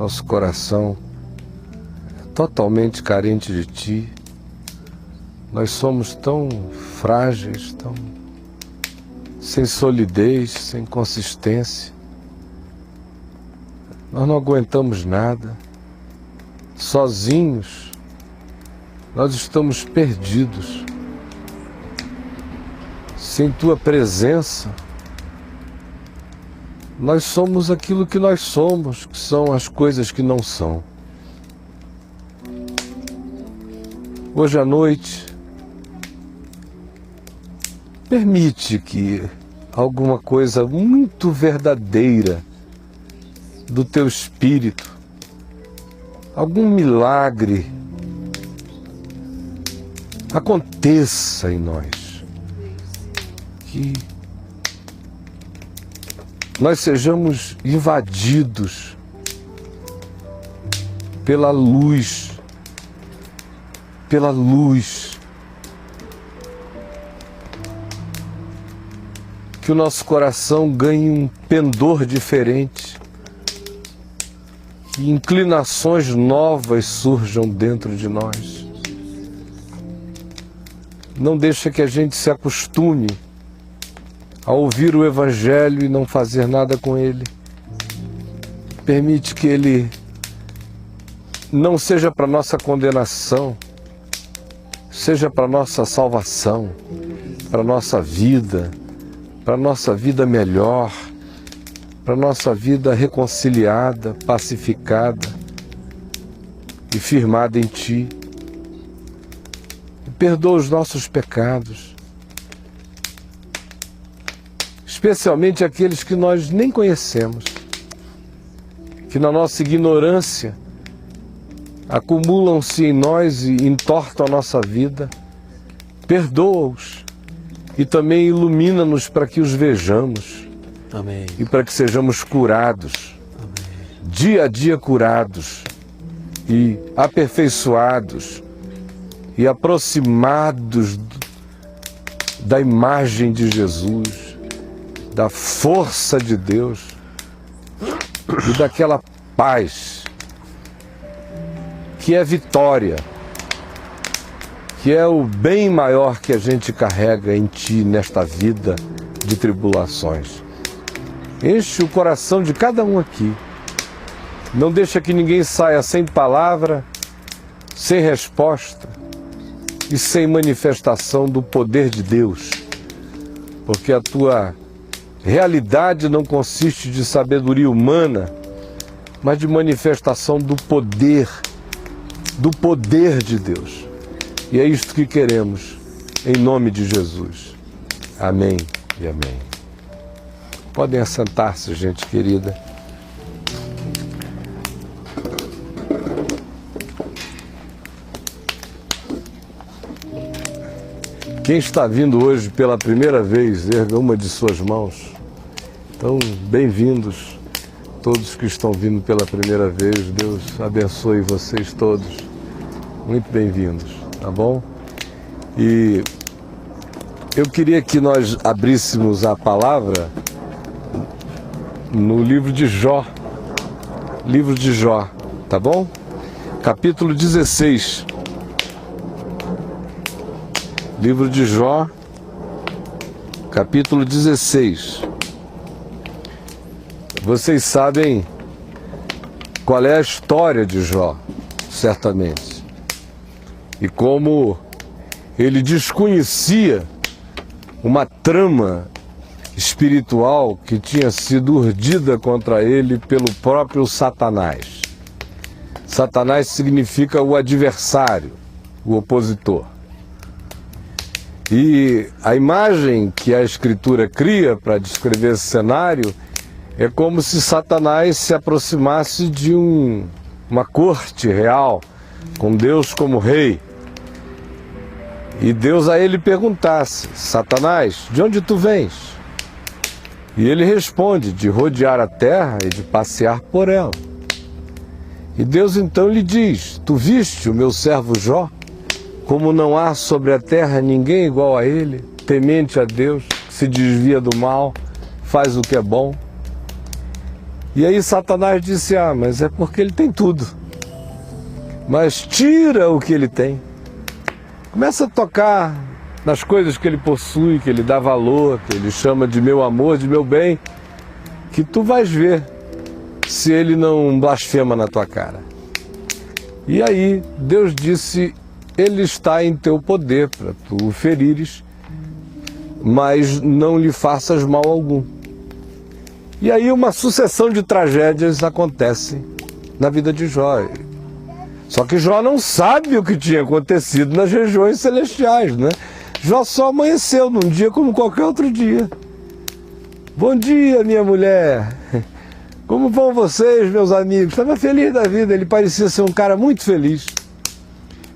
nosso coração é totalmente carente de Ti. Nós somos tão frágeis, tão sem solidez, sem consistência. Nós não aguentamos nada. Sozinhos, nós estamos perdidos. Sem Tua presença, nós somos aquilo que nós somos, que são as coisas que não são. Hoje à noite, permite que alguma coisa muito verdadeira do Teu Espírito, algum milagre aconteça em nós, que nós sejamos invadidos pela luz, que o nosso coração ganhe um pendor diferente, que inclinações novas surjam dentro de nós. Não deixa que a gente se acostume a ouvir o Evangelho e não fazer nada com ele. Permite que ele não seja para nossa condenação, seja para nossa salvação, para nossa vida melhor, para nossa vida reconciliada, pacificada e firmada em Ti. E perdoa os nossos pecados, especialmente aqueles que nós nem conhecemos, que na nossa ignorância acumulam-se em nós e entortam a nossa vida. Perdoa-os e também ilumina-nos para que os vejamos. Amém. E para que sejamos curados, Amém. Dia a dia curados e aperfeiçoados e aproximados da imagem de Jesus, da força de Deus e daquela paz que é vitória, que é o bem maior que a gente carrega em Ti nesta vida de tribulações. Enche o coração de cada um aqui. Não deixa que ninguém saia sem palavra, sem resposta e sem manifestação do poder de Deus. Porque a Tua realidade não consiste de sabedoria humana, mas de manifestação do poder de Deus. E é isto que queremos, em nome de Jesus. Amém e amém. Podem assentar-se, gente querida. Quem está vindo hoje pela primeira vez, erga uma de suas mãos. Então, bem-vindos todos que estão vindo pela primeira vez. Deus abençoe vocês todos. Muito bem-vindos, tá bom? E eu queria que nós abríssemos a palavra no livro de Jó, tá bom? Capítulo 16. Livro de Jó, capítulo 16. Vocês sabem qual é a história de Jó, certamente. E como ele desconhecia uma trama espiritual que tinha sido urdida contra ele pelo próprio Satanás. Satanás significa o adversário, o opositor. E a imagem que a Escritura cria para descrever esse cenário é como se Satanás se aproximasse de uma corte real, com Deus como rei. E Deus a ele perguntasse: Satanás, de onde tu vens? E ele responde: de rodear a terra e de passear por ela. E Deus então lhe diz: tu viste o meu servo Jó? Como não há sobre a terra ninguém igual a ele, temente a Deus, se desvia do mal, faz o que é bom. E aí Satanás disse, mas é porque ele tem tudo. Mas tira o que ele tem. Começa a tocar nas coisas que ele possui, que ele dá valor, que ele chama de meu amor, de meu bem, que tu vais ver se ele não blasfema na tua cara. E aí Deus disse, ele está em teu poder para tu o ferires, mas não lhe faças mal algum. E aí uma sucessão de tragédias acontece na vida de Jó. Só que Jó não sabe o que tinha acontecido nas regiões celestiais, né? Jó só amanheceu num dia como qualquer outro dia. Bom dia, minha mulher. Como vão vocês, meus amigos? Estava feliz da vida, ele parecia ser um cara muito feliz.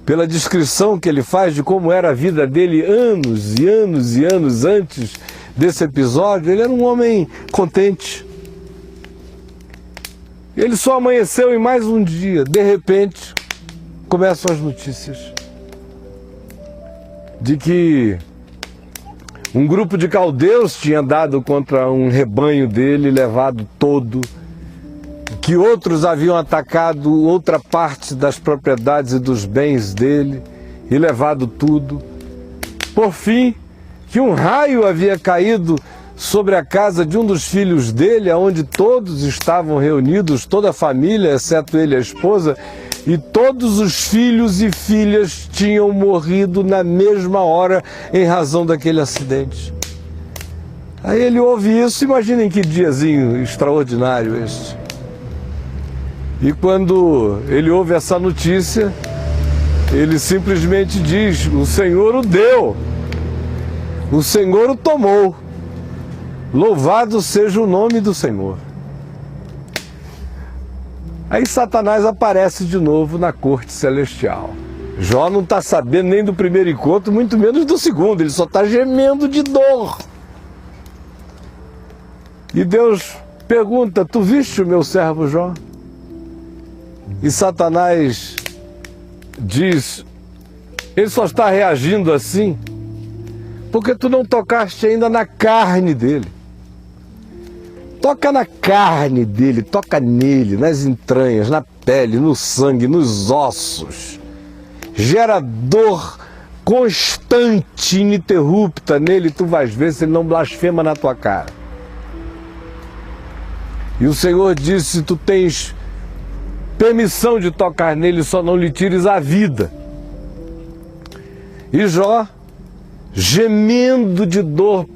Pela descrição que ele faz de como era a vida dele anos e anos e anos antes desse episódio, ele era um homem contente. Ele só amanheceu em mais um dia. De repente, começam as notícias de que um grupo de caldeus tinha dado contra um rebanho dele, levado todo, que outros haviam atacado outra parte das propriedades e dos bens dele e levado tudo. Por fim, que um raio havia caído sobre a casa de um dos filhos dele, onde todos estavam reunidos, toda a família, exceto ele e a esposa, e todos os filhos e filhas tinham morrido na mesma hora em razão daquele acidente. Aí ele ouve isso, imaginem que diazinho extraordinário este. E quando ele ouve essa notícia, ele simplesmente diz, o Senhor o deu, o Senhor o tomou, louvado seja o nome do Senhor. Aí Satanás aparece de novo na corte celestial. Jó não está sabendo nem do primeiro encontro, muito menos do segundo, ele só está gemendo de dor. E Deus pergunta, tu viste o meu servo Jó? E Satanás diz, ele só está reagindo assim porque tu não tocaste ainda na carne dele. Toca na carne dele, toca nele, nas entranhas, na pele, no sangue, nos ossos. Gera dor constante, ininterrupta nele, tu vais ver se ele não blasfema na tua cara. E o Senhor disse, tu tens permissão de tocar nele, só não lhe tires a vida. E Jó, gemendo de dor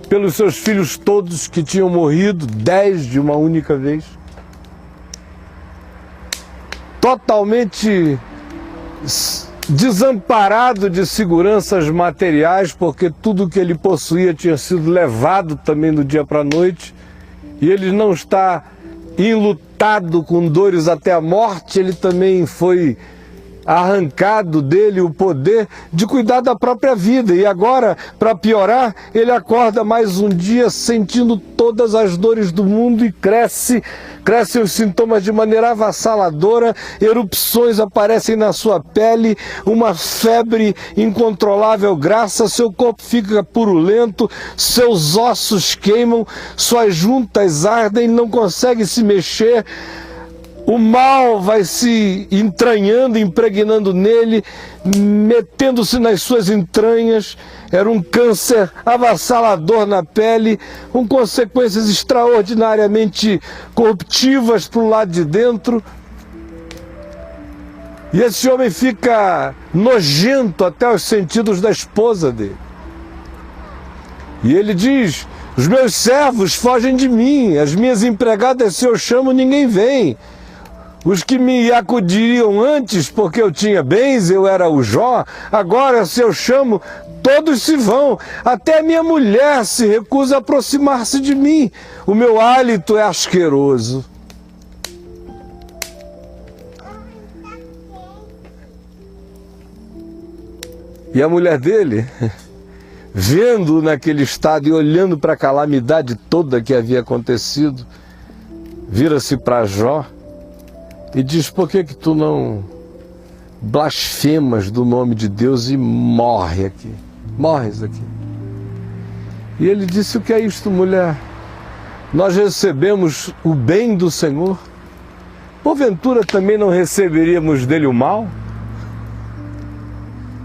pelos seus filhos todos que tinham morrido, 10 de uma única vez, totalmente desamparado de seguranças materiais, porque tudo que ele possuía tinha sido levado também do dia para a noite, e ele não está enlutado com dores até a morte, ele também foi arrancado dele o poder de cuidar da própria vida. E agora, para piorar, ele acorda mais um dia sentindo todas as dores do mundo e crescem os sintomas de maneira avassaladora, erupções aparecem na sua pele, uma febre incontrolável graça, seu corpo fica purulento, seus ossos queimam, suas juntas ardem, não consegue se mexer. O mal vai se entranhando, impregnando nele, metendo-se nas suas entranhas. Era um câncer avassalador na pele, com consequências extraordinariamente corruptivas para o lado de dentro. E esse homem fica nojento até os sentidos da esposa dele. E ele diz, os meus servos fogem de mim, as minhas empregadas, se eu chamo, ninguém vem. Os que me acudiriam antes, porque eu tinha bens, eu era o Jó, agora se eu chamo, todos se vão. Até a minha mulher se recusa a aproximar-se de mim. O meu hálito é asqueroso. E a mulher dele, vendo-o naquele estado e olhando para a calamidade toda que havia acontecido, vira-se para Jó e diz, por que tu não blasfemas do nome de Deus e morres aqui? E ele disse, o que é isto, mulher? nós recebemos o bem do Senhor, porventura também não receberíamos dele o mal?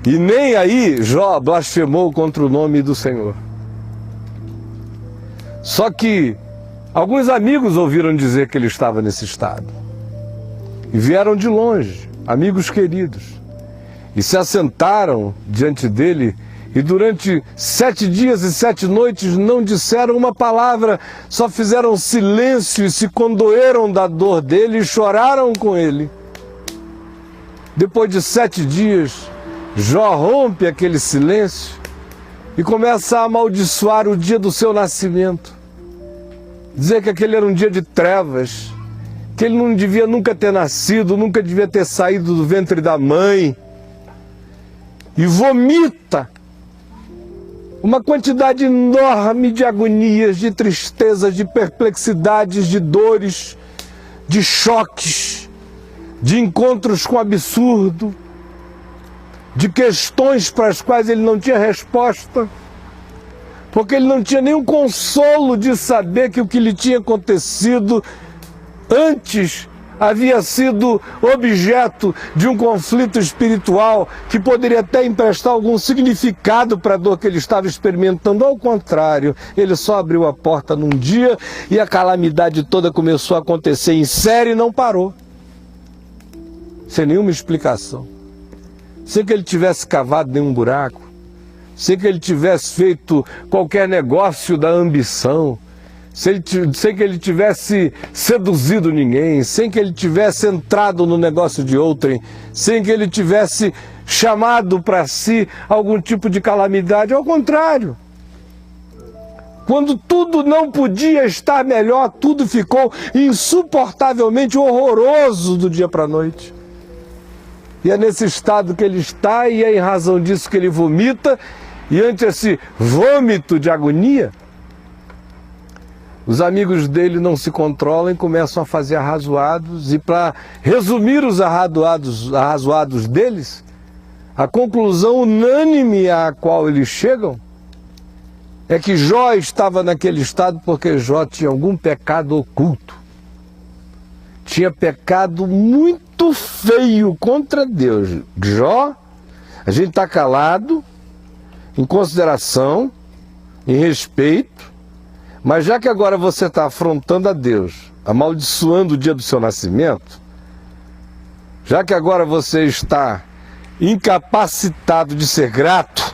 E nem aí Jó blasfemou contra o nome do Senhor. Só que alguns amigos ouviram dizer que ele estava nesse estado. E vieram de longe, amigos queridos, e se assentaram diante dele, e durante 7 dias e 7 noites não disseram uma palavra, só fizeram silêncio e se condoeram da dor dele e choraram com ele. Depois de 7 dias, Jó rompe aquele silêncio e começa a amaldiçoar o dia do seu nascimento. Dizer que aquele era um dia de trevas, que ele não devia nunca ter nascido, nunca devia ter saído do ventre da mãe. E vomita uma quantidade enorme de agonias, de tristezas, de perplexidades, de dores, de choques, de encontros com o absurdo, de questões para as quais ele não tinha resposta, porque ele não tinha nenhum consolo de saber que o que lhe tinha acontecido antes havia sido objeto de um conflito espiritual que poderia até emprestar algum significado para a dor que ele estava experimentando. Ao contrário, ele só abriu a porta num dia e a calamidade toda começou a acontecer em série e não parou, sem nenhuma explicação, sem que ele tivesse cavado nenhum buraco, sem que ele tivesse feito qualquer negócio da ambição, sem que ele tivesse seduzido ninguém, sem que ele tivesse entrado no negócio de outrem, sem que ele tivesse chamado para si algum tipo de calamidade. Ao contrário, quando tudo não podia estar melhor, tudo ficou insuportavelmente horroroso do dia para a noite. E é nesse estado que ele está, e é em razão disso que ele vomita, e ante esse vômito de agonia, os amigos dele não se controlam e começam a fazer arrazoados, e para resumir os arrazoados deles, a conclusão unânime à qual eles chegam é que Jó estava naquele estado porque Jó tinha algum pecado oculto. Tinha pecado muito feio contra Deus. Jó, a gente está calado, em consideração, em respeito, mas já que agora você está afrontando a Deus, amaldiçoando o dia do seu nascimento, já que agora você está incapacitado de ser grato,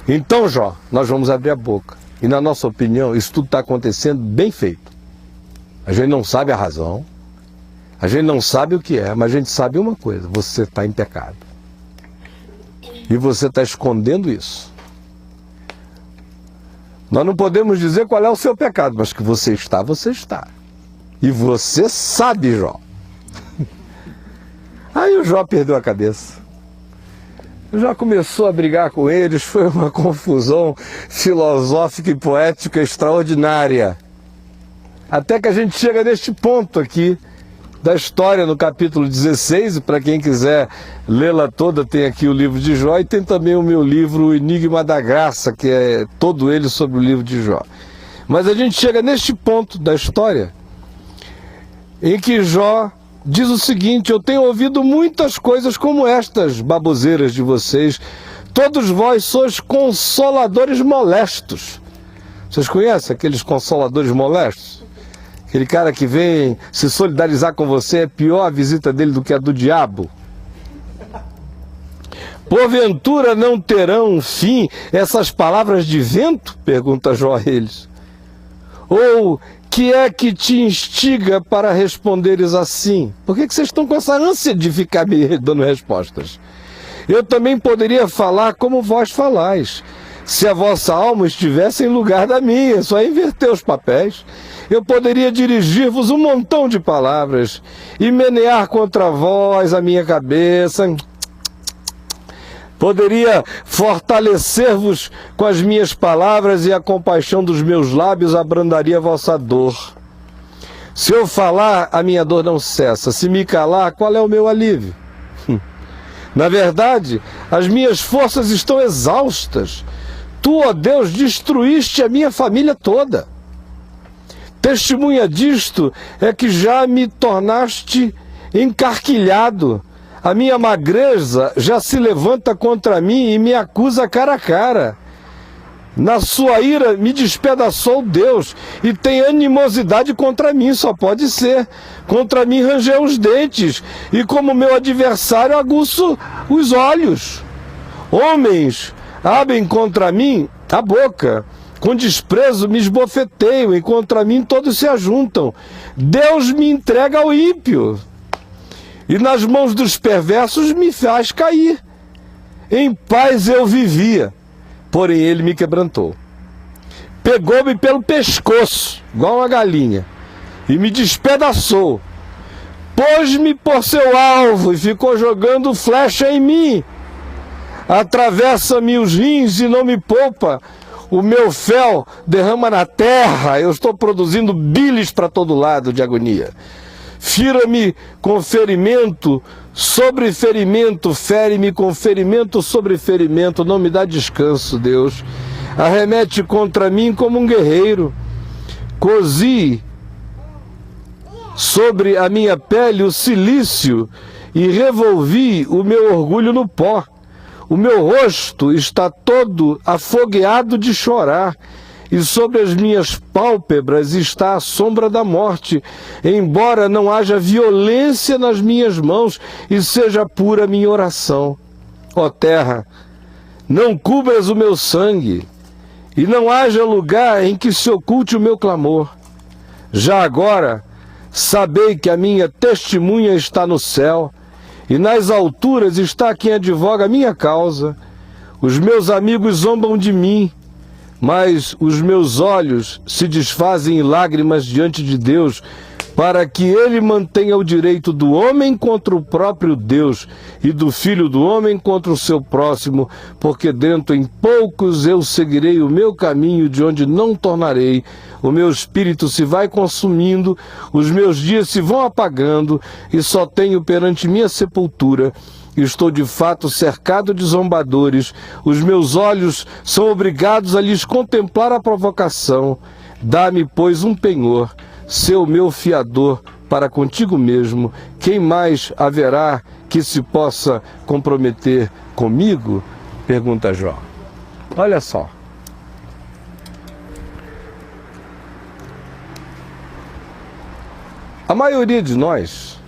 então, Jó, nós vamos abrir a boca. E na nossa opinião, isso tudo está acontecendo bem feito. A gente não sabe a razão, a gente não sabe o que é, mas a gente sabe uma coisa: você está em pecado. E você está escondendo isso. Nós não podemos dizer qual é o seu pecado, mas que você está, você está. E você sabe, Jó. Aí o Jó perdeu a cabeça. Já começou a brigar com eles, foi uma confusão filosófica e poética extraordinária. Até que a gente chega neste ponto aqui da história, no capítulo 16, e para quem quiser lê-la toda, tem aqui o livro de Jó, e tem também o meu livro, O Enigma da Graça, que é todo ele sobre o livro de Jó. Mas a gente chega neste ponto da história, em que Jó diz o seguinte: eu tenho ouvido muitas coisas como estas, baboseiras de vocês, todos vós sois consoladores molestos. Vocês conhecem aqueles consoladores molestos? Aquele cara que vem se solidarizar com você, é pior a visita dele do que a do diabo. Porventura não terão fim essas palavras de vento? Pergunta Jó a eles. Ou que é que te instiga para responderes assim? Por que vocês estão com essa ânsia de ficar me dando respostas? Eu também poderia falar como vós falais, se a vossa alma estivesse em lugar da minha, só inverter os papéis. Eu poderia dirigir-vos um montão de palavras e menear contra vós a minha cabeça. Poderia fortalecer-vos com as minhas palavras, e a compaixão dos meus lábios abrandaria a vossa dor. Se eu falar, a minha dor não cessa. Se me calar, qual é o meu alívio? Na verdade, as minhas forças estão exaustas. Tu, ó Deus, destruíste a minha família toda. Testemunha disto é que já me tornaste encarquilhado. A minha magreza já se levanta contra mim e me acusa cara a cara. Na sua ira me despedaçou Deus e tem animosidade contra mim, só pode ser. Contra mim rangeu os dentes e como meu adversário aguço os olhos. Homens abrem contra mim a boca, com desprezo me esbofeteiam e contra mim todos se ajuntam. Deus me entrega ao ímpio e nas mãos dos perversos me faz cair. Em paz eu vivia, porém ele me quebrantou. Pegou-me pelo pescoço, igual uma galinha, e me despedaçou. Pôs-me por seu alvo e ficou jogando flecha em mim. Atravessa-me os rins e não me poupa. O meu fel derrama na terra. Eu estou produzindo bilis para todo lado de agonia. Fira-me com ferimento sobre ferimento, fere-me com ferimento sobre ferimento. Não me dá descanso, Deus. Arremete contra mim como um guerreiro. Cozi sobre a minha pele o cilício e revolvi o meu orgulho no pó. O meu rosto está todo afogueado de chorar, e sobre as minhas pálpebras está a sombra da morte, embora não haja violência nas minhas mãos e seja pura a minha oração. Ó terra, não cubras o meu sangue, e não haja lugar em que se oculte o meu clamor. Já agora, sabei que a minha testemunha está no céu, e nas alturas está quem advoga a minha causa. Os meus amigos zombam de mim, mas os meus olhos se desfazem em lágrimas diante de Deus, para que ele mantenha o direito do homem contra o próprio Deus e do filho do homem contra o seu próximo, porque dentro em poucos eu seguirei o meu caminho de onde não tornarei. O meu espírito se vai consumindo, os meus dias se vão apagando e só tenho perante minha sepultura. Estou de fato cercado de zombadores, os meus olhos são obrigados a lhes contemplar a provocação. Dá-me, pois, um penhor, sê o meu fiador para contigo mesmo. Quem mais haverá que se possa comprometer comigo? Pergunta Jó. Olha só. A maioria de nós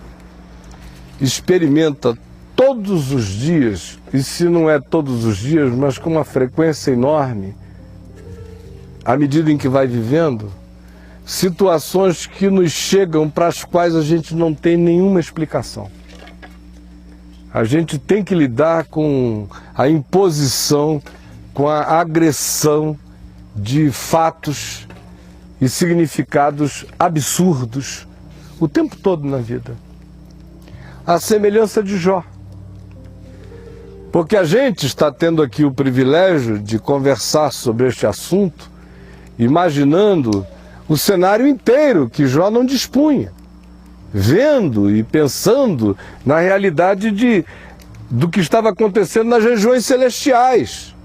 experimenta todos os dias, e se não é todos os dias, mas com uma frequência enorme, à medida em que vai vivendo, situações que nos chegam para as quais a gente não tem nenhuma explicação. A gente tem que lidar com a imposição, com a agressão de fatos e significados absurdos o tempo todo na vida. A semelhança de Jó. Porque a gente está tendo aqui o privilégio de conversar sobre este assunto, imaginando o cenário inteiro que Jó não dispunha, vendo e pensando na realidade do que estava acontecendo nas regiões celestiais.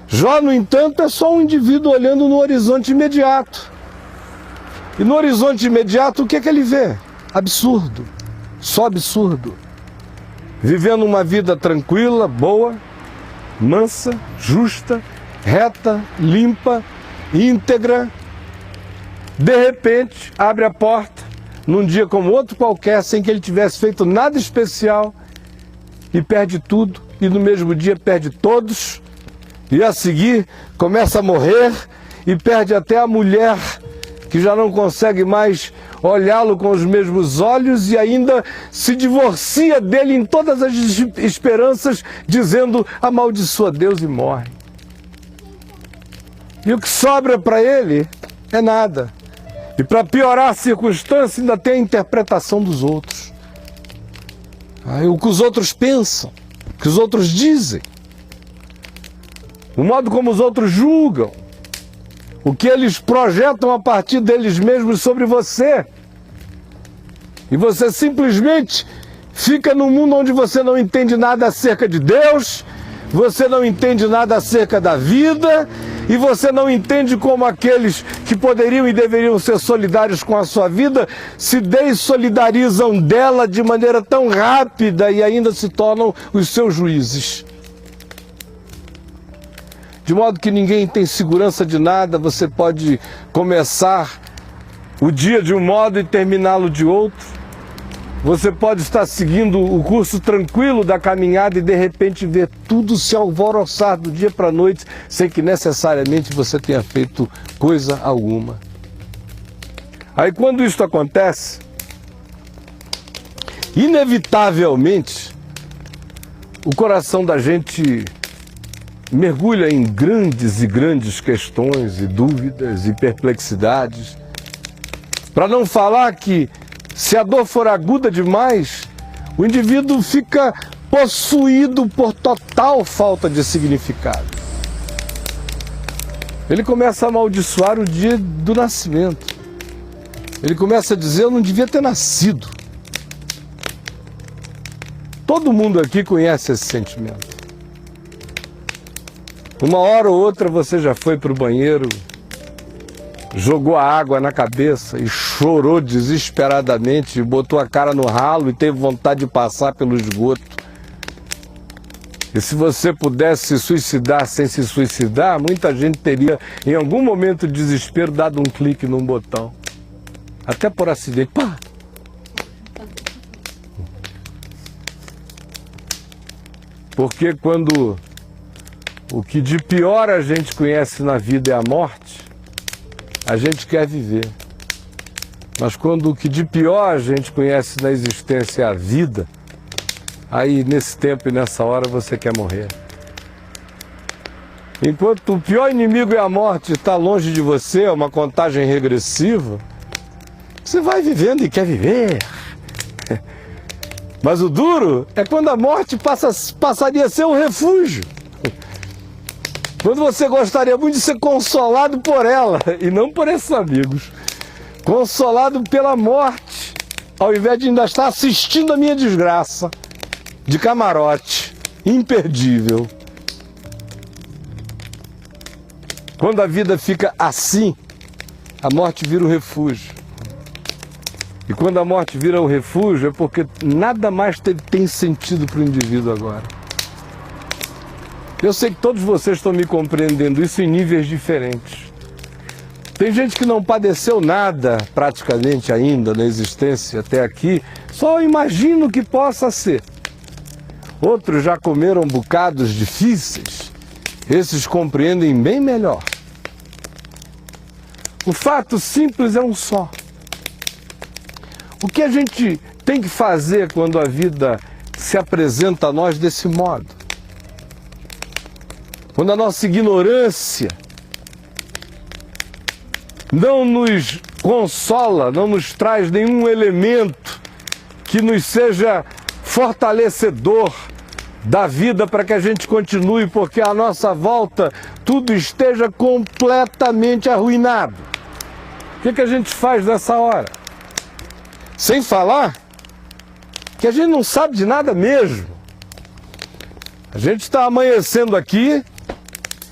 Jó, no entanto, é só um indivíduo olhando no horizonte imediato. E no horizonte imediato, o que é que ele vê? Absurdo, só absurdo. Vivendo uma vida tranquila, boa, mansa, justa, reta, limpa, íntegra. De repente, abre a porta, num dia como outro qualquer, sem que ele tivesse feito nada especial, e perde tudo, e no mesmo dia perde todos, e a seguir começa a morrer, e perde até a mulher, que já não consegue mais olhá-lo com os mesmos olhos e ainda se divorcia dele em todas as esperanças, dizendo amaldiçoa Deus e morre. E o que sobra para ele é nada. E para piorar a circunstância, ainda tem a interpretação dos outros. O que os outros pensam, o que os outros dizem, o modo como os outros julgam, o que eles projetam a partir deles mesmos sobre você. E você simplesmente fica num mundo onde você não entende nada acerca de Deus, você não entende nada acerca da vida e você não entende como aqueles que poderiam e deveriam ser solidários com a sua vida se dessolidarizam dela de maneira tão rápida e ainda se tornam os seus juízes. De modo que ninguém tem segurança de nada, você pode começar o dia de um modo e terminá-lo de outro. Você pode estar seguindo o curso tranquilo da caminhada e de repente ver tudo se alvoroçar do dia para a noite, sem que necessariamente você tenha feito coisa alguma. Aí quando isso acontece, inevitavelmente, o coração da gente mergulha em grandes e grandes questões e dúvidas e perplexidades. Para não falar que, se a dor for aguda demais, o indivíduo fica possuído por total falta de significado. Ele começa a amaldiçoar o dia do nascimento. Ele começa a dizer: eu não devia ter nascido. Todo mundo aqui conhece esse sentimento. Uma hora ou outra você já foi para o banheiro, jogou a água na cabeça e chorou desesperadamente, botou a cara no ralo e teve vontade de passar pelo esgoto. E se você pudesse se suicidar sem se suicidar, muita gente teria, em algum momento de desespero, dado um clique num botão. Até por acidente. Pá! Porque quando o que de pior a gente conhece na vida é a morte, a gente quer viver. Mas quando o que de pior a gente conhece na existência é a vida, aí nesse tempo e nessa hora você quer morrer. Enquanto o pior inimigo é a morte, está longe de você, é uma contagem regressiva, você vai vivendo e quer viver. Mas o duro é quando a morte passaria a ser um refúgio. Quando você gostaria muito de ser consolado por ela e não por esses amigos. Consolado pela morte, ao invés de ainda estar assistindo a minha desgraça, de camarote, imperdível. Quando a vida fica assim, a morte vira o refúgio. E quando a morte vira o refúgio é porque nada mais tem sentido para o indivíduo agora. Eu sei que todos vocês estão me compreendendo isso em níveis diferentes. Tem gente que não padeceu nada praticamente ainda na existência até aqui, só imagino que possa ser. Outros já comeram bocados difíceis, esses compreendem bem melhor. O fato simples é um só. O que a gente tem que fazer quando a vida se apresenta a nós desse modo? Quando a nossa ignorância não nos consola, não nos traz nenhum elemento que nos seja fortalecedor da vida para que a gente continue, porque à nossa volta tudo esteja completamente arruinado. O que a gente faz nessa hora? Sem falar que a gente não sabe de nada mesmo. A gente está amanhecendo aqui,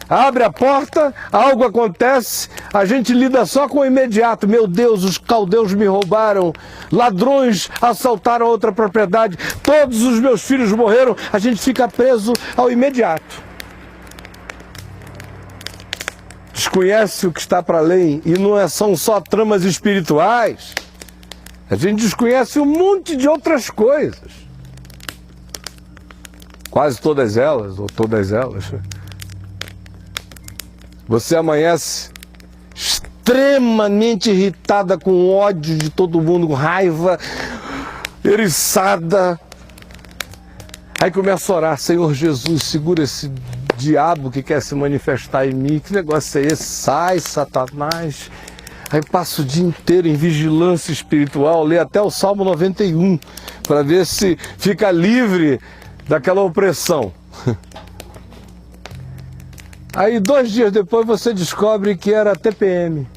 abre a porta, algo acontece, a gente lida só com o imediato. Meu Deus, os caldeus me roubaram, ladrões assaltaram outra propriedade, todos os meus filhos morreram. A gente fica preso ao imediato. Desconhece o que está para além e não são só tramas espirituais. A gente desconhece um monte de outras coisas. Quase todas elas, ou todas elas. Você amanhece extremamente irritada, com ódio de todo mundo, com raiva, eriçada. Aí começa a orar: Senhor Jesus, segura esse diabo que quer se manifestar em mim. Que negócio é esse? Sai, Satanás. Aí passa o dia inteiro em vigilância espiritual, lê até o Salmo 91, para ver se fica livre daquela opressão. Aí 2 dias depois você descobre que era TPM.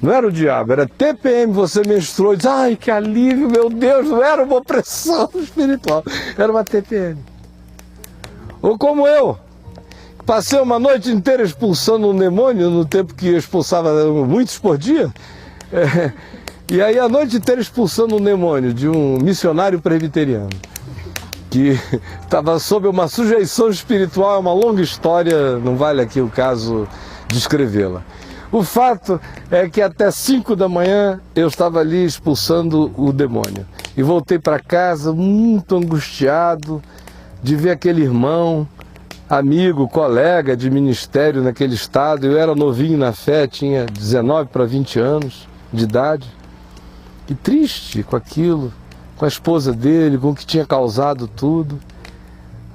Não era o diabo, era TPM, você menstruou e diz: ai, que alívio, meu Deus, não era uma opressão espiritual, era uma TPM. Ou como eu, passei uma noite inteira expulsando um demônio, no tempo que eu expulsava muitos por dia. E aí a noite inteira expulsando um demônio de um missionário presbiteriano, que estava sob uma sujeição espiritual, é uma longa história, não vale aqui o caso descrevê-la. O fato é que até 5 da manhã eu estava ali expulsando o demônio. E voltei para casa muito angustiado de ver aquele irmão, amigo, colega de ministério naquele estado. Eu era novinho na fé, tinha 19 para 20 anos de idade. E triste com aquilo, com a esposa dele, com o que tinha causado tudo.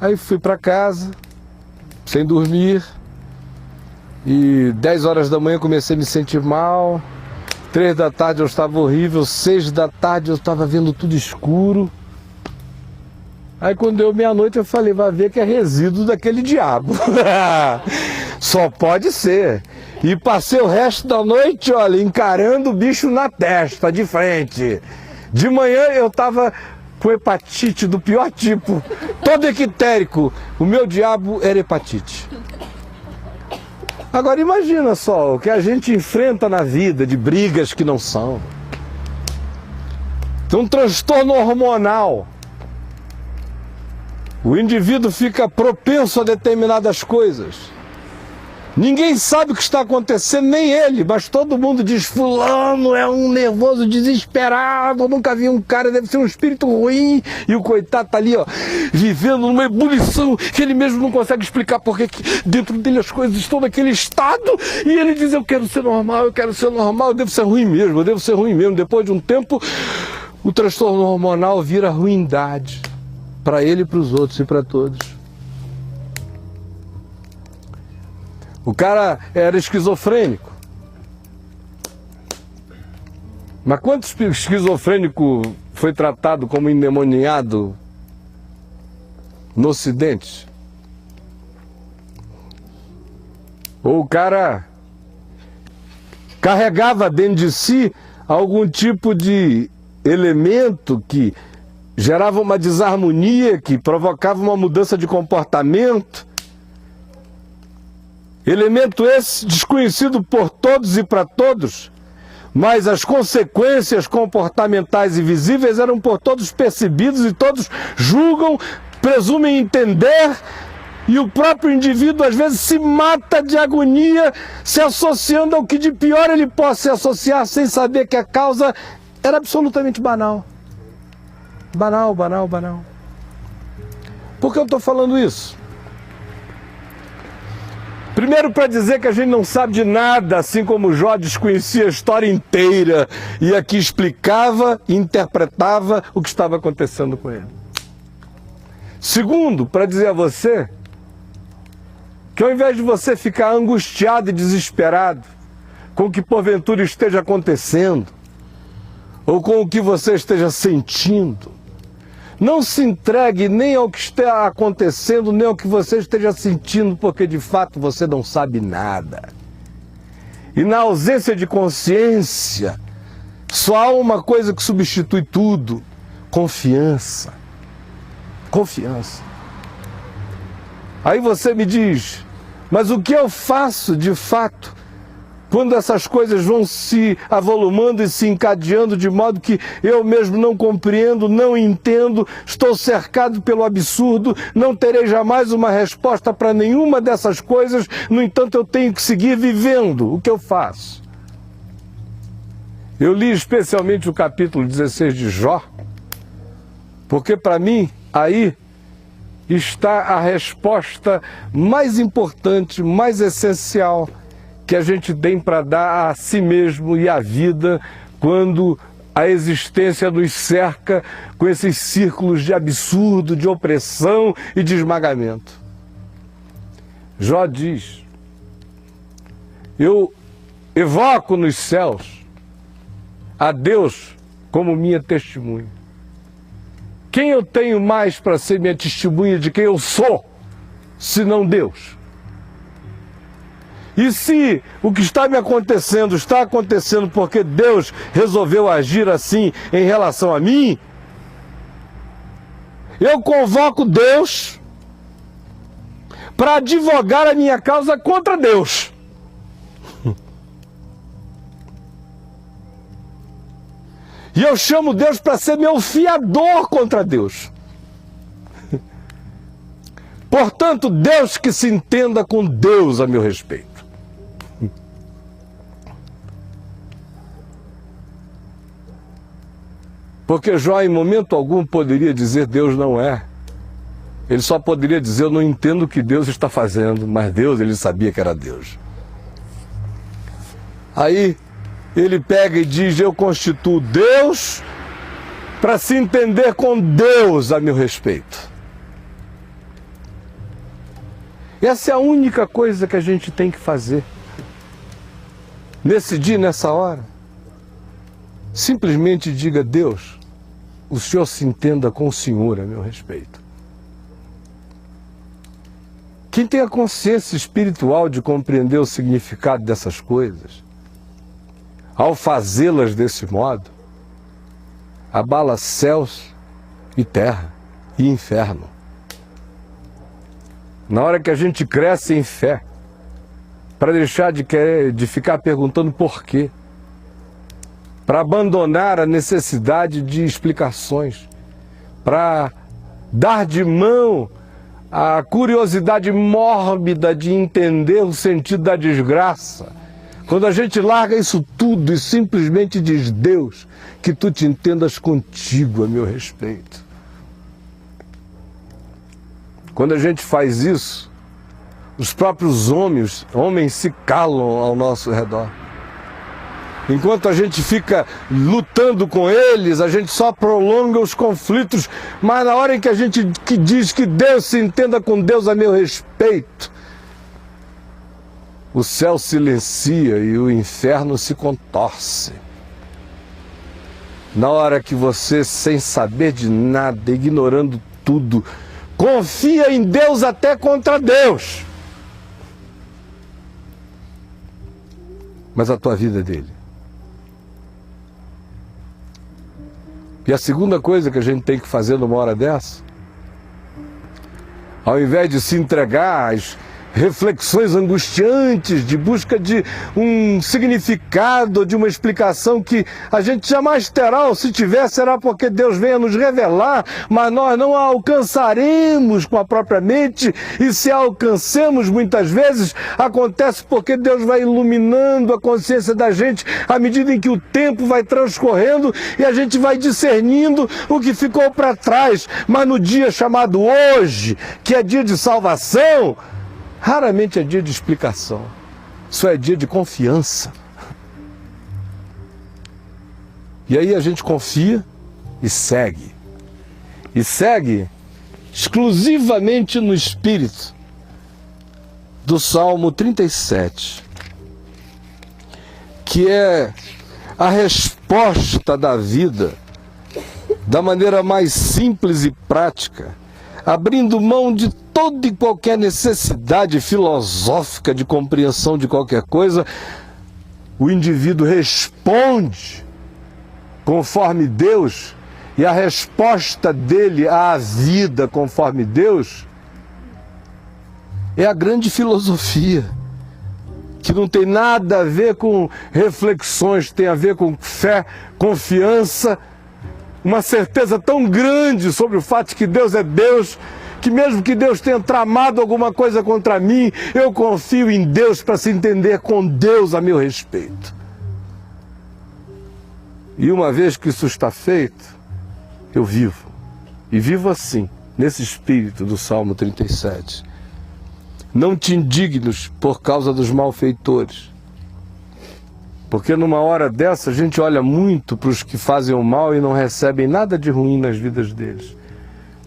Aí fui para casa, sem dormir. E 10 horas da manhã comecei a me sentir mal. 3 da tarde eu estava horrível. 6 da tarde eu estava vendo tudo escuro. Aí quando deu meia-noite eu falei, vai ver que é resíduo daquele diabo. Só pode ser. E passei o resto da noite, olha, encarando o bicho na testa, de frente. De manhã eu estava com hepatite do pior tipo, todo ictérico. O meu diabo era hepatite. Agora imagina só o que a gente enfrenta na vida de brigas que não são. Tem um transtorno hormonal. O indivíduo fica propenso a determinadas coisas. Ninguém sabe o que está acontecendo, nem ele, mas todo mundo diz, fulano é um nervoso desesperado, eu nunca vi um cara, deve ser um espírito ruim, e o coitado está ali, ó, vivendo numa ebulição que ele mesmo não consegue explicar porque que dentro dele as coisas estão naquele estado, e ele diz, eu quero ser normal, eu devo ser ruim mesmo, Depois de um tempo, o transtorno hormonal vira ruindade, para ele, para os outros e para todos. O cara era esquizofrênico. Mas quantos esquizofrênico foi tratado como endemoniado no Ocidente? Ou o cara carregava dentro de si algum tipo de elemento que gerava uma desarmonia, que provocava uma mudança de comportamento. Elemento esse desconhecido por todos e para todos, mas as consequências comportamentais e visíveis eram por todos percebidos e todos julgam, presumem entender, e o próprio indivíduo às vezes se mata de agonia, se associando ao que de pior ele possa se associar sem saber que a causa era absolutamente banal. Banal. Por que eu estou falando isso? Primeiro, para dizer que a gente não sabe de nada, assim como Jó desconhecia a história inteira e aqui explicava e interpretava o que estava acontecendo com ele. Segundo, para dizer a você que ao invés de você ficar angustiado e desesperado com o que porventura esteja acontecendo, ou com o que você esteja sentindo, não se entregue nem ao que está acontecendo, nem ao que você esteja sentindo, porque de fato você não sabe nada. E na ausência de consciência, só há uma coisa que substitui tudo: confiança. Confiança. Aí você me diz, mas o que eu faço de fato quando essas coisas vão se avolumando e se encadeando de modo que eu mesmo não compreendo, não entendo, estou cercado pelo absurdo, não terei jamais uma resposta para nenhuma dessas coisas, no entanto eu tenho que seguir vivendo. O que eu faço? Eu li especialmente o capítulo 16 de Jó, porque para mim aí está a resposta mais importante, mais essencial que a gente tem para dar a si mesmo e à vida quando a existência nos cerca com esses círculos de absurdo, de opressão e de esmagamento. Jó diz, eu evoco nos céus a Deus como minha testemunha. Quem eu tenho mais para ser minha testemunha de quem eu sou, senão Deus? E se o que está me acontecendo está acontecendo porque Deus resolveu agir assim em relação a mim, eu convoco Deus para advogar a minha causa contra Deus. E eu chamo Deus para ser meu fiador contra Deus. Portanto, Deus que se entenda com Deus a meu respeito. Porque Jó em momento algum poderia dizer Deus não é. Ele só poderia dizer eu não entendo o que Deus está fazendo, mas Deus, ele sabia que era Deus. Aí ele pega e diz eu constituo Deus para se entender com Deus a meu respeito. Essa é a única coisa que a gente tem que fazer. Nesse dia, nessa hora, simplesmente diga, Deus, o Senhor se entenda com o Senhor a meu respeito. Quem tem a consciência espiritual de compreender o significado dessas coisas, ao fazê-las desse modo, abala céus e terra e inferno. Na hora que a gente cresce em fé, para deixar de ficar perguntando por quê, para abandonar a necessidade de explicações, para dar de mão a curiosidade mórbida de entender o sentido da desgraça, quando a gente larga isso tudo e simplesmente diz, Deus, que tu te entendas contigo a meu respeito. Quando a gente faz isso, os próprios homens se calam ao nosso redor. Enquanto a gente fica lutando com eles, a gente só prolonga os conflitos, mas na hora em que a gente diz que Deus se entenda com Deus a meu respeito, o céu silencia e o inferno se contorce. Na hora que você, sem saber de nada, ignorando tudo, confia em Deus até contra Deus. Mas a tua vida é dele. E a segunda coisa que a gente tem que fazer numa hora dessa, ao invés de se entregar às reflexões angustiantes de busca de um significado, de uma explicação que a gente jamais terá, ou se tiver, será porque Deus venha nos revelar, mas nós não a alcançaremos com a própria mente, e se a alcancemos muitas vezes, acontece porque Deus vai iluminando a consciência da gente à medida em que o tempo vai transcorrendo e a gente vai discernindo o que ficou para trás, mas no dia chamado hoje, que é dia de salvação, raramente é dia de explicação, só é dia de confiança. E aí a gente confia e segue. E segue exclusivamente no espírito do Salmo 37, que é a resposta da vida da maneira mais simples e prática, abrindo mão de toda e qualquer necessidade filosófica de compreensão de qualquer coisa. O indivíduo responde conforme Deus, e a resposta dele à vida conforme Deus é a grande filosofia, que não tem nada a ver com reflexões, tem a ver com fé, confiança, uma certeza tão grande sobre o fato de que Deus é Deus, que mesmo que Deus tenha tramado alguma coisa contra mim, eu confio em Deus para se entender com Deus a meu respeito. E uma vez que isso está feito, eu vivo. E vivo assim, nesse espírito do Salmo 37. Não te indignes por causa dos malfeitores. Porque numa hora dessa a gente olha muito para os que fazem o mal e não recebem nada de ruim nas vidas deles.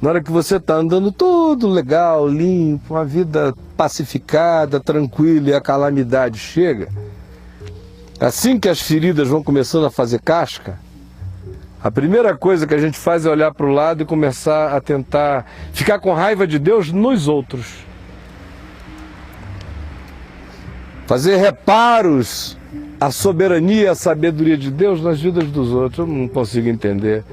Na hora que você está andando tudo legal, limpo, uma vida pacificada, tranquila, e a calamidade chega, assim que as feridas vão começando a fazer casca, a primeira coisa que a gente faz é olhar para o lado e começar a tentar ficar com raiva de Deus nos outros. Fazer reparos à soberania e à sabedoria de Deus nas vidas dos outros. Eu não consigo entender.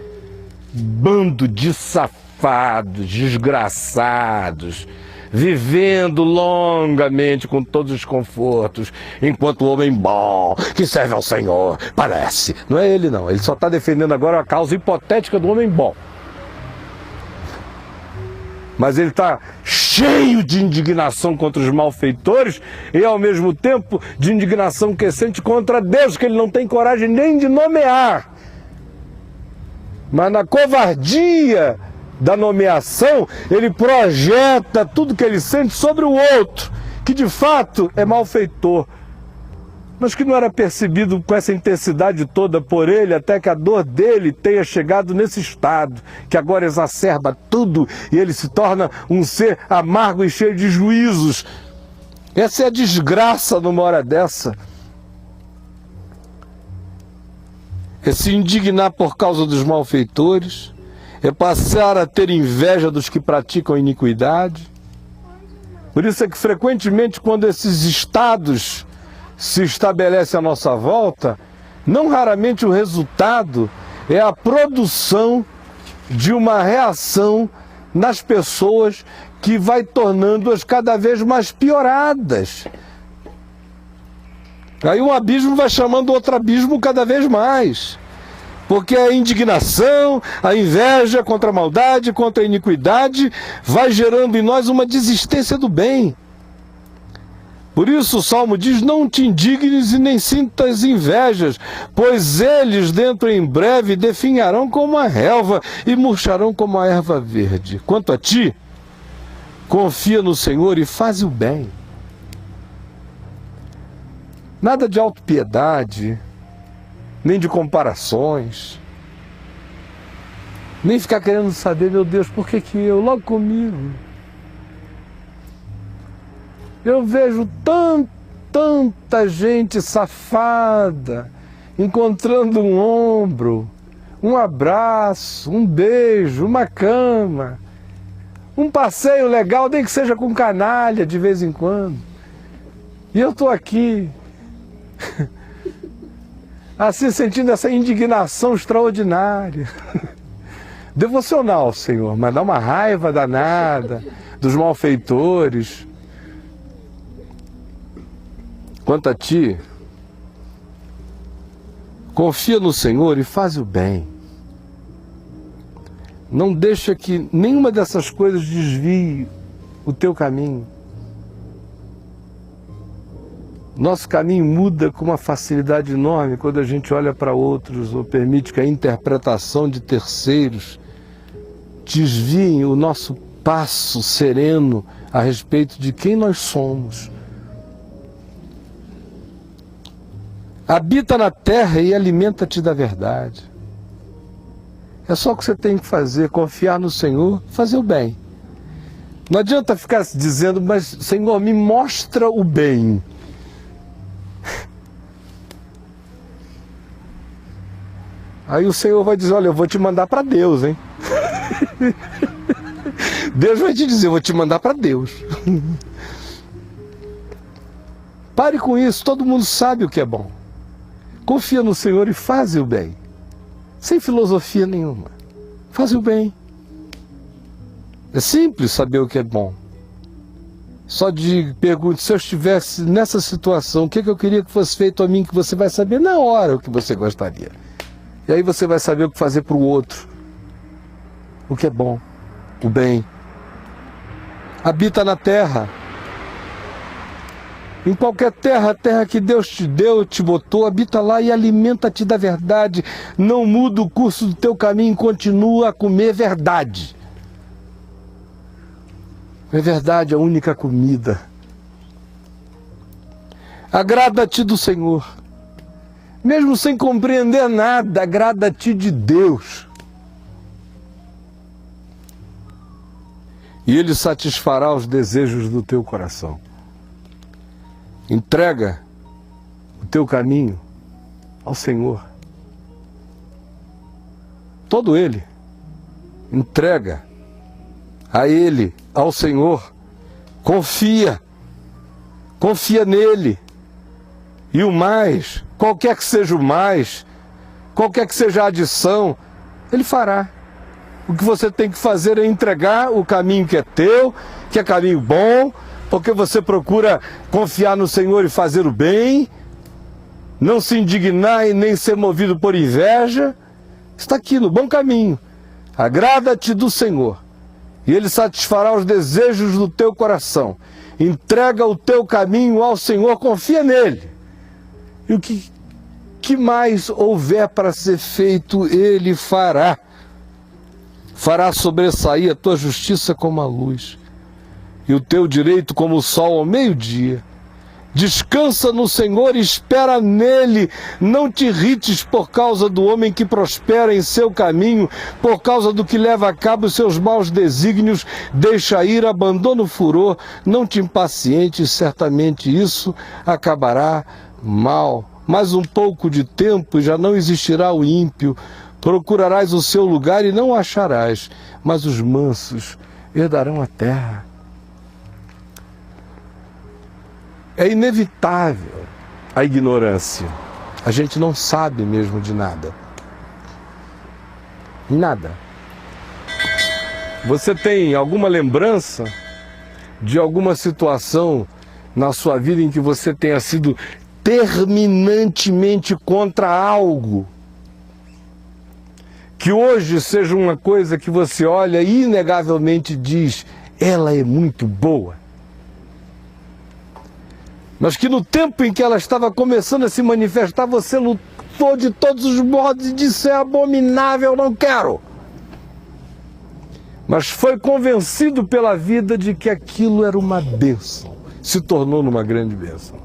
Bando de safados, desgraçados, vivendo longamente com todos os confortos, enquanto o homem bom, que serve ao Senhor, parece. Não é ele não, ele só está defendendo agora a causa hipotética do homem bom. Mas ele está cheio de indignação contra os malfeitores e, ao mesmo tempo, de indignação crescente contra Deus, que ele não tem coragem nem de nomear. Mas na covardia da nomeação, ele projeta tudo que ele sente sobre o outro, que de fato é malfeitor, mas que não era percebido com essa intensidade toda por ele, até que a dor dele tenha chegado nesse estado, que agora exacerba tudo e ele se torna um ser amargo e cheio de juízos. Essa é a desgraça numa hora dessa. É se indignar por causa dos malfeitores, é passar a ter inveja dos que praticam iniquidade. Por isso é que frequentemente quando esses estados se estabelece à nossa volta, não raramente o resultado é a produção de uma reação nas pessoas que vai tornando-as cada vez mais pioradas. Aí um abismo vai chamando outro abismo cada vez mais. Porque a indignação, a inveja contra a maldade, contra a iniquidade, vai gerando em nós uma desistência do bem. Por isso o Salmo diz, não te indignes e nem sintas invejas, pois eles dentro em breve definharão como a relva e murcharão como a erva verde. Quanto a ti, confia no Senhor e faz o bem. Nada de autopiedade, nem de comparações, nem ficar querendo saber, meu Deus, por que eu, logo comigo? Eu vejo tanta gente safada, encontrando um ombro, um abraço, um beijo, uma cama, um passeio legal, nem que seja com canalha de vez em quando. E eu estou aqui, assim sentindo essa indignação extraordinária. Devocional, Senhor, mas dá uma raiva danada dos malfeitores. Quanto a ti, confia no Senhor e faz o bem. Não deixa que nenhuma dessas coisas desvie o teu caminho. Nosso caminho muda com uma facilidade enorme quando a gente olha para outros ou permite que a interpretação de terceiros desvie o nosso passo sereno a respeito de quem nós somos. Habita na terra e alimenta-te da verdade. É só o que você tem que fazer, confiar no Senhor, fazer o bem. Não adianta ficar dizendo, mas Senhor, me mostra o bem. Aí o Senhor vai dizer, olha, eu vou te mandar para Deus, hein? Deus vai te dizer, eu vou te mandar para Deus. Pare com isso, todo mundo sabe o que é bom. Confia no Senhor e faz o bem. Sem filosofia nenhuma. Faz o bem. É simples saber o que é bom. Só pergunte, se eu estivesse nessa situação, o que eu queria que fosse feito a mim, que você vai saber na hora o que você gostaria. E aí você vai saber o que fazer para o outro. O que é bom. O bem. Habita na terra. Em qualquer terra, a terra que Deus te deu, te botou, habita lá e alimenta-te da verdade. Não muda o curso do teu caminho, continua a comer verdade. É verdade, a única comida. Agrada-te do Senhor. Mesmo sem compreender nada, agrada-te de Deus. E Ele satisfará os desejos do teu coração. Entrega o teu caminho ao Senhor. Todo ele. Entrega a Ele, ao Senhor. Confia. Confia nele. E o mais, qualquer que seja o mais, qualquer que seja a adição, Ele fará. O que você tem que fazer é entregar o caminho que é teu, que é caminho bom, porque você procura confiar no Senhor e fazer o bem, não se indignar e nem ser movido por inveja. Está aqui no bom caminho. Agrada-te do Senhor e Ele satisfará os desejos do teu coração. Entrega o teu caminho ao Senhor, confia nele. E o que mais houver para ser feito, Ele fará. Fará sobressair a tua justiça como a luz e o teu direito como o sol ao meio-dia. Descansa no Senhor e espera nele. Não te irrites por causa do homem que prospera em seu caminho, por causa do que leva a cabo os seus maus desígnios. Deixa ir, abandona o furor, não te impacientes, certamente isso acabará mal. Mais um pouco de tempo e já não existirá o ímpio. Procurarás o seu lugar e não o acharás, mas os mansos herdarão a terra. É inevitável a ignorância. A gente não sabe mesmo de nada. Nada. Você tem alguma lembrança de alguma situação na sua vida em que você tenha sido terminantemente contra algo? Que hoje seja uma coisa que você olha e inegavelmente diz, ela é muito boa. Mas que no tempo em que ela estava começando a se manifestar, você lutou de todos os modos e disse, é abominável, não quero. Mas foi convencido pela vida de que aquilo era uma bênção, se tornou numa grande bênção.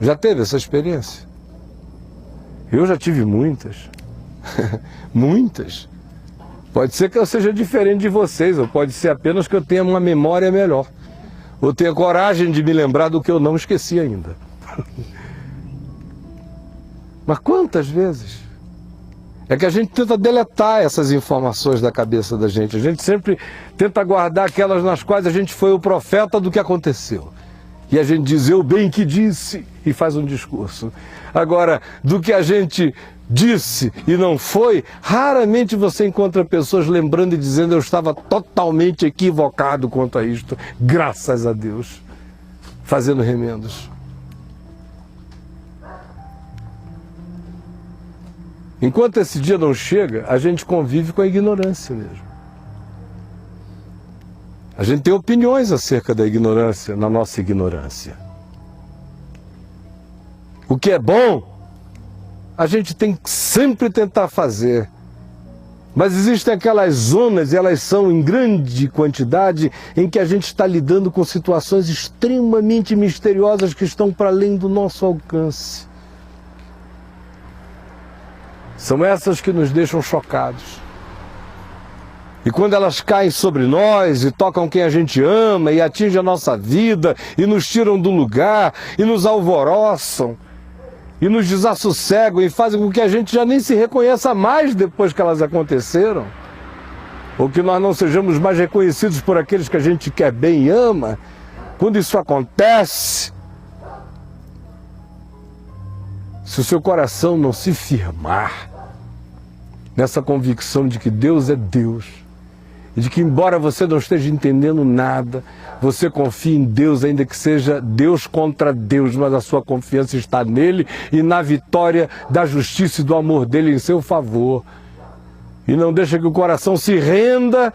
Já teve essa experiência? Eu já tive muitas. Muitas. Pode ser que eu seja diferente de vocês, ou pode ser apenas que eu tenha uma memória melhor. Ou tenha coragem de me lembrar do que eu não esqueci ainda. Mas quantas vezes? É que a gente tenta deletar essas informações da cabeça da gente. A gente sempre tenta guardar aquelas nas quais a gente foi o profeta do que aconteceu. E a gente diz, eu bem que disse, e faz um discurso. Agora, do que a gente disse e não foi, raramente você encontra pessoas lembrando e dizendo, eu estava totalmente equivocado quanto a isto, graças a Deus, fazendo remendos. Enquanto esse dia não chega, a gente convive com a ignorância mesmo. A gente tem opiniões acerca da ignorância, na nossa ignorância. O que é bom, a gente tem que sempre tentar fazer. Mas existem aquelas zonas, e elas são em grande quantidade, em que a gente está lidando com situações extremamente misteriosas que estão para além do nosso alcance. São essas que nos deixam chocados. E quando elas caem sobre nós e tocam quem a gente ama e atingem a nossa vida e nos tiram do lugar e nos alvoroçam e nos desassossegam e fazem com que a gente já nem se reconheça mais depois que elas aconteceram, ou que nós não sejamos mais reconhecidos por aqueles que a gente quer bem e ama, quando isso acontece, se o seu coração não se firmar nessa convicção de que Deus é Deus, e de que embora você não esteja entendendo nada, você confia em Deus, ainda que seja Deus contra Deus, mas a sua confiança está nele e na vitória da justiça e do amor dele em seu favor. E não deixa que o coração se renda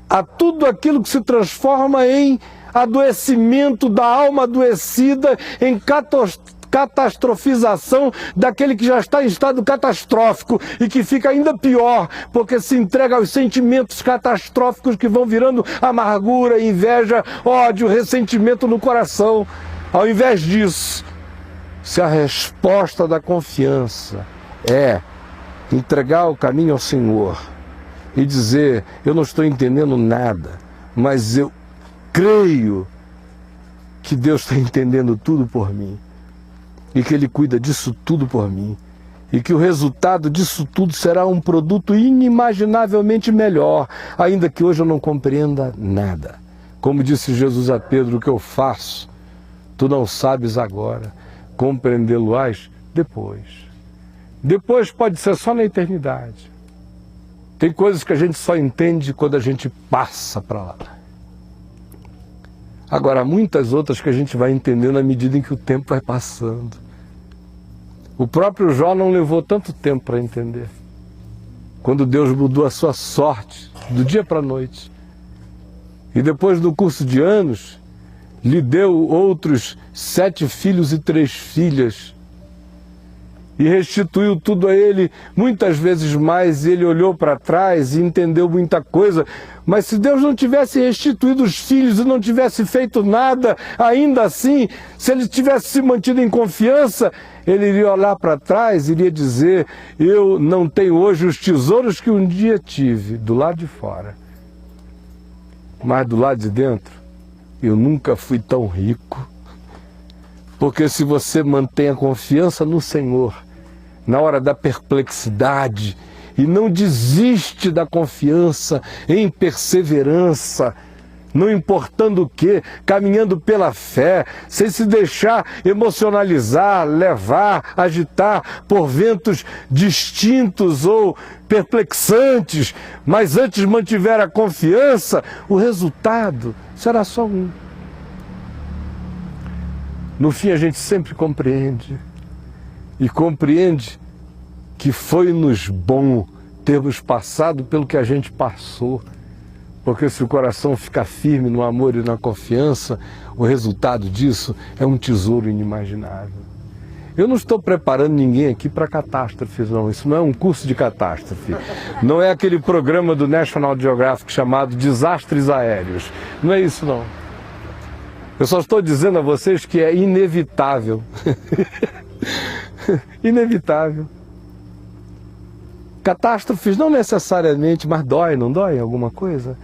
a tudo aquilo que se transforma em adoecimento da alma adoecida, em catastrofização daquele que já está em estado catastrófico e que fica ainda pior, porque se entrega aos sentimentos catastróficos que vão virando amargura, inveja, ódio, ressentimento no coração. Ao invés disso, se a resposta da confiança é entregar o caminho ao Senhor e dizer, eu não estou entendendo nada, mas eu creio que Deus está entendendo tudo por mim, e que Ele cuida disso tudo por mim, e que o resultado disso tudo será um produto inimaginavelmente melhor, ainda que hoje eu não compreenda nada. Como disse Jesus a Pedro, o que eu faço, tu não sabes agora, compreendê-lo-ás depois. Depois pode ser só na eternidade. Tem coisas que a gente só entende quando a gente passa para lá. Agora, há muitas outras que a gente vai entendendo à medida em que o tempo vai passando. O próprio Jó não levou tanto tempo para entender. Quando Deus mudou a sua sorte, do dia para a noite. E depois, no curso de anos, lhe deu outros 7 filhos e 3 filhas. E restituiu tudo a ele, muitas vezes mais. Ele olhou para trás e entendeu muita coisa. Mas se Deus não tivesse restituído os filhos e não tivesse feito nada, ainda assim, se ele tivesse se mantido em confiança, ele iria olhar para trás e iria dizer: eu não tenho hoje os tesouros que um dia tive do lado de fora. Mas do lado de dentro, eu nunca fui tão rico. Porque se você mantém a confiança no Senhor, na hora da perplexidade, e não desiste da confiança em perseverança, não importando o que, caminhando pela fé, sem se deixar emocionalizar, levar, agitar por ventos distintos ou perplexantes, mas antes mantiver a confiança, o resultado será só um. No fim a gente sempre compreende, e compreende que foi-nos bom termos passado pelo que a gente passou, porque se o coração ficar firme no amor e na confiança, o resultado disso é um tesouro inimaginável. Eu não estou preparando ninguém aqui para catástrofes, não. Isso não é um curso de catástrofe. Não é aquele programa do National Geographic chamado Desastres Aéreos. Não é isso, não. Eu só estou dizendo a vocês que é inevitável. Inevitável. Catástrofes não necessariamente, mas dói, não dói alguma coisa?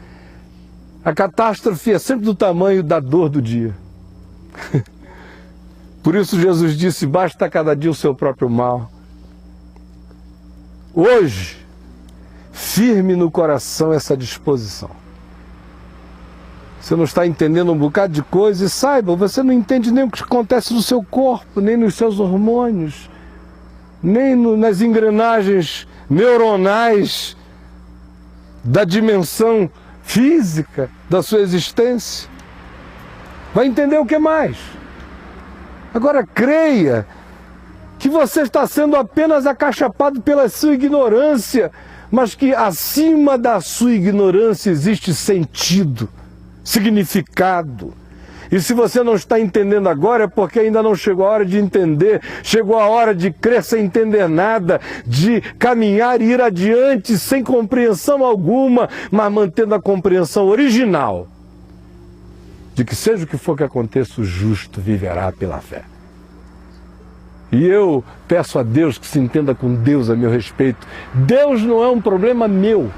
A catástrofe é sempre do tamanho da dor do dia. Por isso Jesus disse: basta cada dia o seu próprio mal. Hoje, firme no coração essa disposição. Você não está entendendo um bocado de coisa, e saiba, você não entende nem o que acontece no seu corpo, nem nos seus hormônios, nem nas engrenagens neuronais da dimensão física da sua existência. Vai entender o que mais? Agora creia que você está sendo apenas acachapado pela sua ignorância, mas que acima da sua ignorância existe sentido, significado. E se você não está entendendo agora, é porque ainda não chegou a hora de entender. Chegou a hora de crer sem entender nada, de caminhar e ir adiante sem compreensão alguma, mas mantendo a compreensão original de que seja o que for que aconteça, o justo viverá pela fé. E eu peço a Deus que se entenda com Deus a meu respeito. Deus não é um problema meu.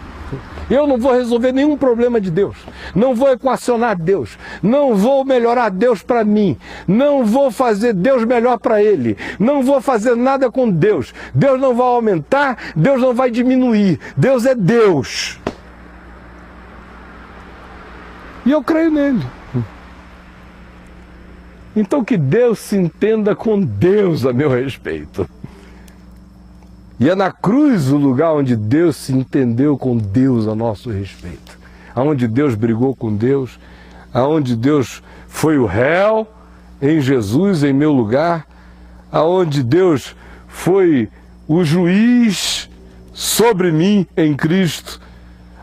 Eu não vou resolver nenhum problema de Deus, não vou equacionar Deus, não vou melhorar Deus para mim, não vou fazer Deus melhor para Ele, não vou fazer nada com Deus. Deus não vai aumentar, Deus não vai diminuir, Deus é Deus. E eu creio nele. Então que Deus se entenda com Deus a meu respeito. E é na cruz o lugar onde Deus se entendeu com Deus a nosso respeito. Aonde Deus brigou com Deus, aonde Deus foi o réu em Jesus, em meu lugar, aonde Deus foi o juiz sobre mim em Cristo,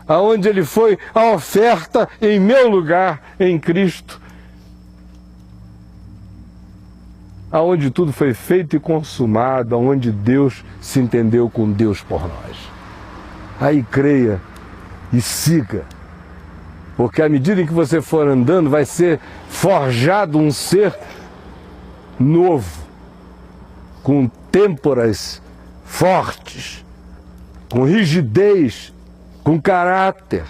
aonde Ele foi a oferta em meu lugar em Cristo, aonde tudo foi feito e consumado, aonde Deus se entendeu com Deus por nós. Aí creia e siga, porque à medida em que você for andando, vai ser forjado um ser novo, com têmporas fortes, com rigidez, com caráter,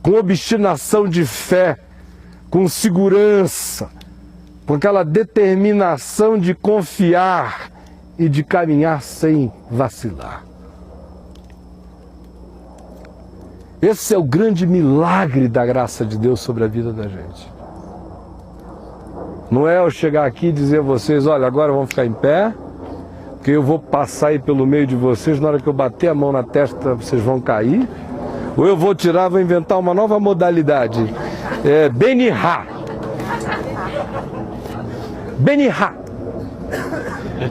com obstinação de fé, com segurança, com aquela determinação de confiar e de caminhar sem vacilar. Esse é o grande milagre da graça de Deus sobre a vida da gente. Não é eu chegar aqui e dizer a vocês: olha, agora vamos ficar em pé, porque eu vou passar aí pelo meio de vocês, na hora que eu bater a mão na testa, vocês vão cair, ou eu vou tirar, vou inventar uma nova modalidade, Benihá. Benihá.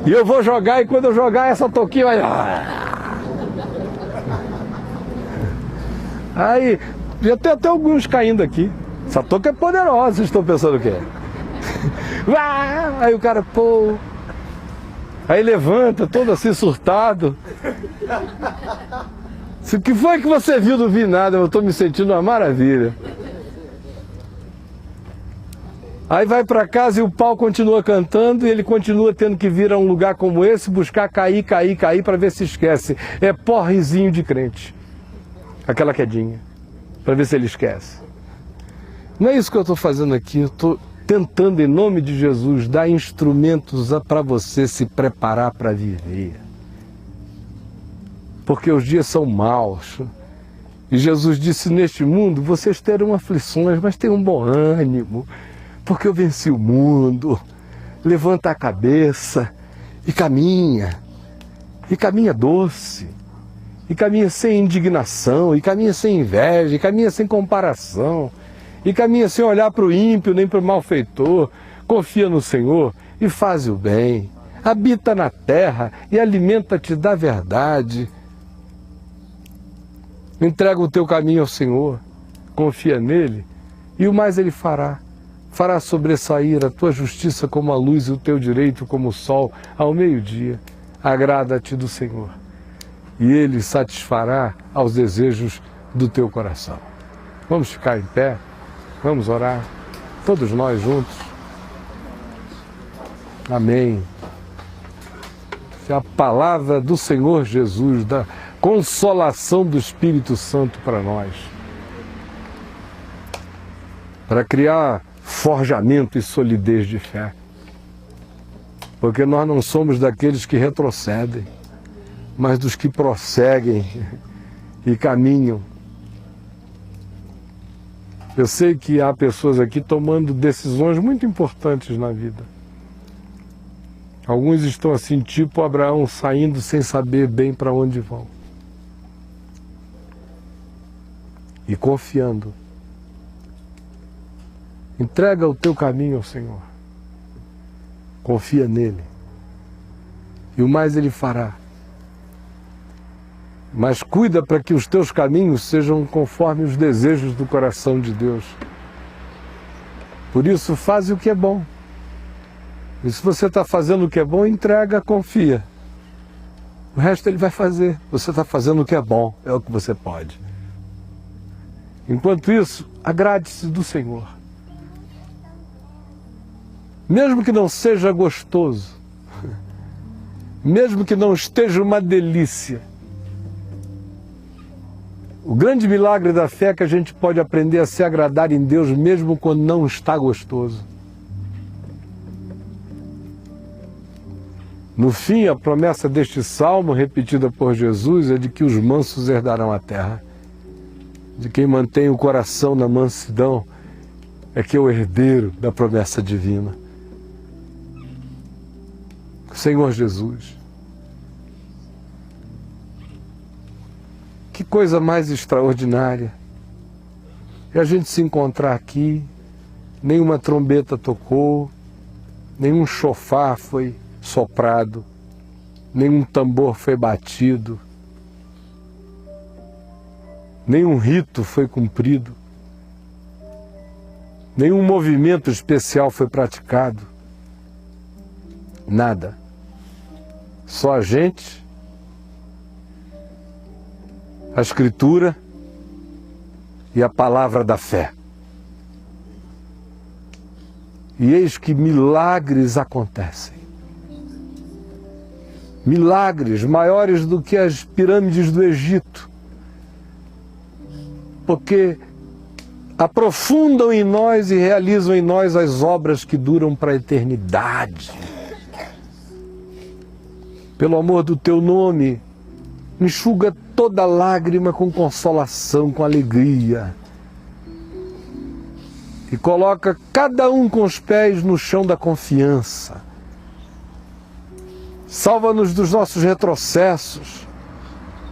E eu vou jogar, e quando eu jogar, essa toquinha vai... Aí, já tem até alguns caindo aqui. Essa toca é poderosa, vocês estão pensando o quê? Aí o cara, pô... Aí levanta, todo assim, surtado. O que foi que você viu? Não vi nada, eu estou me sentindo uma maravilha. Aí vai para casa e o pau continua cantando e ele continua tendo que vir a um lugar como esse, buscar cair para ver se esquece. É porrezinho de crente. Aquela quedinha, para ver se ele esquece. Não é isso que eu estou fazendo aqui, eu estou tentando, em nome de Jesus, dar instrumentos para você se preparar para viver. Porque os dias são maus. E Jesus disse, neste mundo vocês terão aflições, mas tenham um bom ânimo, porque eu venci o mundo. Levanta a cabeça e caminha doce. E caminha sem indignação, e caminha sem inveja, e caminha sem comparação, e caminha sem olhar para o ímpio nem para o malfeitor. Confia no Senhor e faz o bem. Habita na terra e alimenta-te da verdade. Entrega o teu caminho ao Senhor, confia nele, e o mais ele fará. Fará sobressair a tua justiça como a luz e o teu direito como o sol ao meio-dia. Agrada-te do Senhor. E ele satisfará aos desejos do teu coração. Vamos ficar em pé, vamos orar, todos nós juntos. Amém. É a palavra do Senhor Jesus, da consolação do Espírito Santo para nós. Para criar forjamento e solidez de fé. Porque nós não somos daqueles que retrocedem, mas dos que prosseguem e caminham. Eu sei que há pessoas aqui tomando decisões muito importantes na vida. Alguns estão assim, tipo Abraão, saindo sem saber bem para onde vão. E confiando. Entrega o teu caminho ao Senhor. Confia nele. E o mais ele fará. Mas cuida para que os teus caminhos sejam conforme os desejos do coração de Deus. Por isso, faz o que é bom. E se você está fazendo o que é bom, entrega, confia. O resto ele vai fazer. Você está fazendo o que é bom, é o que você pode. Enquanto isso, agrade-se do Senhor. Mesmo que não seja gostoso, mesmo que não esteja uma delícia, o grande milagre da fé é que a gente pode aprender a se agradar em Deus mesmo quando não está gostoso. No fim, a promessa deste salmo, repetida por Jesus, é de que os mansos herdarão a terra. De quem mantém o coração na mansidão é que é o herdeiro da promessa divina. Senhor Jesus, que coisa mais extraordinária é a gente se encontrar aqui, nenhuma trombeta tocou, nenhum chofar foi soprado, nenhum tambor foi batido, nenhum rito foi cumprido, nenhum movimento especial foi praticado, nada. Só a gente, a Escritura e a palavra da fé. E eis que milagres acontecem. Milagres maiores do que as pirâmides do Egito. Porque aprofundam em nós e realizam em nós as obras que duram para a eternidade. Pelo amor do teu nome, enxuga toda lágrima com consolação, com alegria. E coloca cada um com os pés no chão da confiança, Salva-nos dos nossos retrocessos,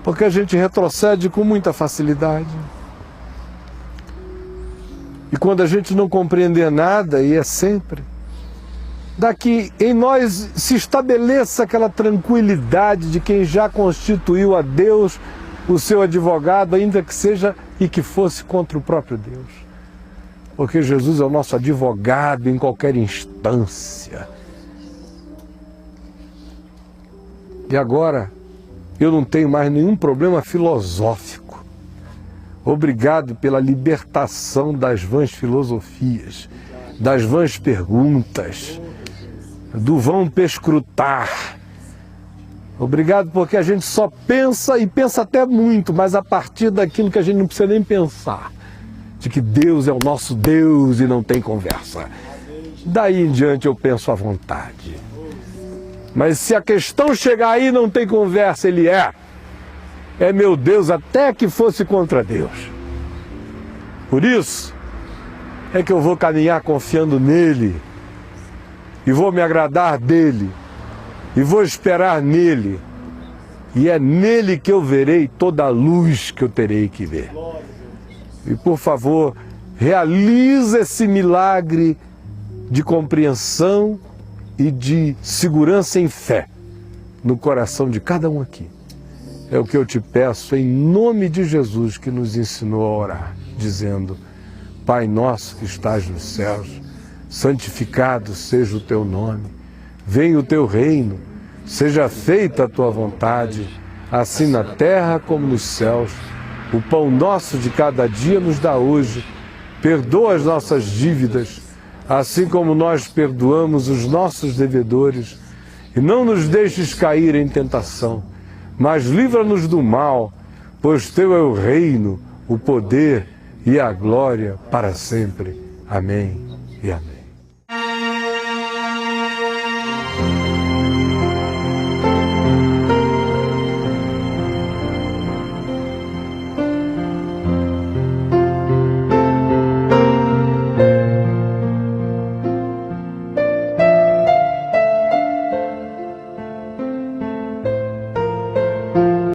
porque a gente retrocede com muita facilidade. E quando a gente não compreender nada, e é sempre, daqui em nós se estabeleça aquela tranquilidade de quem já constituiu a Deus o seu advogado, ainda que seja e que fosse contra o próprio Deus. Porque Jesus é o nosso advogado em qualquer instância. E agora, eu não tenho mais nenhum problema filosófico. Obrigado pela libertação das vãs filosofias, das vãs perguntas, do vão perscrutar. Obrigado porque a gente só pensa, e pensa até muito, mas a partir daquilo que a gente não precisa nem pensar, de que Deus é o nosso Deus e não tem conversa. Daí em diante eu penso à vontade. Mas se a questão chegar aí não tem conversa, Ele é meu Deus, até que fosse contra Deus. Por isso é que eu vou caminhar confiando nele, e vou me agradar dele, e vou esperar nele, e é nele que eu verei toda a luz que eu terei que ver. E por favor, realize esse milagre de compreensão e de segurança em fé no coração de cada um aqui. É o que eu te peço em nome de Jesus, que nos ensinou a orar, dizendo: Pai nosso que estás nos céus, santificado seja o teu nome, venha o teu reino, seja feita a tua vontade, assim na terra como nos céus. O pão nosso de cada dia nos dá hoje, perdoa as nossas dívidas, assim como nós perdoamos os nossos devedores, e não nos deixes cair em tentação, mas livra-nos do mal, pois teu é o reino, o poder e a glória para sempre. Amém e amém.